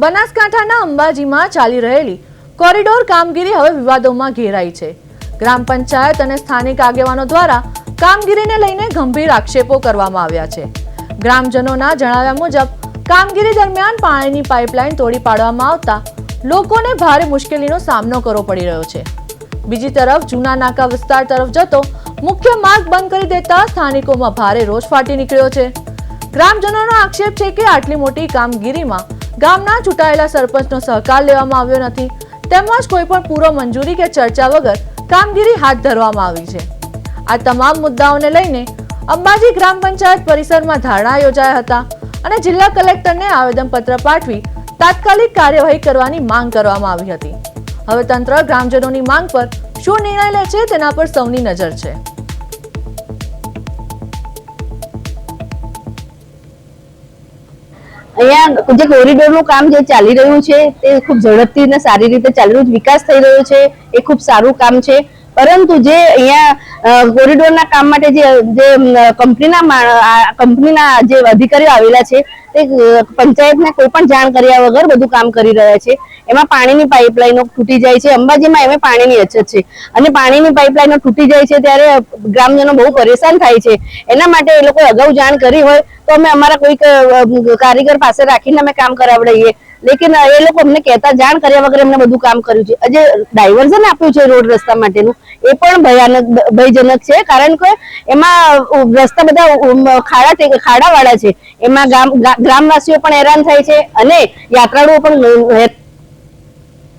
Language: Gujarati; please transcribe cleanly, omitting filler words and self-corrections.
બનાસકાંઠાના અંબાજીમાં ચાલી રહેલી કોરિડોર કામગીરી હવે વિવાદોમાં ઘેરાઈ છે। ગ્રામ પંચાયત અને સ્થાનિક આગેવાનો દ્વારા કામગીરીને લઈને ગંભીર આક્ષેપો કરવામાં આવ્યા છે। ગ્રામજનોના જણાવ્યા મુજબ કામગીરી દરમિયાન પાણીની પાઇપલાઇન તોડી પાડવામાં આવતા લોકોને ભારે મુશ્કેલીનો સામનો કરવો પડી રહ્યો છે। બીજી તરફ જૂના નાકા વિસ્તાર તરફ જતો મુખ્ય માર્ગ બંધ કરી દેતા સ્થાનિકોમાં ભારે રોષ ફાટી નીકળ્યો છે। ગ્રામજનોનો આક્ષેપ છે કે આટલી મોટી કામગીરીમાં ગામના ચૂંટાયેલા સરપંચનો સહકાર લેવામાં આવ્યો નથી, તેમજ કોઈ પણ પૂર્વ મંજૂરી કે ચર્ચા વગર કામગીરી હાથ ધરવામાં આવી છે। આ તમામ મુદ્દાઓને લઈને અંબાજી ગ્રામ પંચાયત પરિસરમાં ધરણા યોજાયા હતા અને જિલ્લા કલેક્ટરને આવેદનપત્ર પાઠવી તાત્કાલિક કાર્યવાહી કરવાની માંગ કરવામાં આવી હતી। હવે તંત્ર ગ્રામજનોની માંગ પર શું નિર્ણય લે છે તેના પર સૌની નજર છે। અહીંયા જે કોરિડોરનું કામ જે ચાલી રહ્યું છે તે ખૂબ ઝડપથી અને સારી રીતે ચાલી રહ્યું છે, વિકાસ થઈ રહ્યો છે, એ ખૂબ સારું કામ છે। પરંતુ જે અહીંયા કોરિડોરના કામ માટે જે કંપનીના જે અધિકારીઓ આવેલા છે તે પંચાયતને કોઈ પણ જાણ કર્યા વગર બધું કામ કરી રહ્યા છે। એમાં પાણીની પાઇપલાઇનો તૂટી જાય છે। અંબાજીમાં એમાં પાણીની અછત છે અને પાણીની પાઇપલાઇનો તૂટી જાય છે ત્યારે ગ્રામજનો બહુ પરેશાન થાય છે। એના માટે એ લોકો અગાઉ જાણ કરી હોય તો અમે અમારા કોઈક કારીગર પાસે રાખીને અમે કામ કરાવડાવીએ, લેકિન એ લોકો અમને કહેતા જાણ કર્યા વગર એમને બધું કામ કર્યું છે। જે ડાયવર્ઝન આપ્યું છે રોડ રસ્તા માટેનું એ પણ ભયજનક છે, કારણ કે એમાં રસ્તા બધા ખાડાવાળા છે। એમાં ગ્રામવાસીઓ પણ હેરાન થાય છે અને યાત્રાળુઓ પણ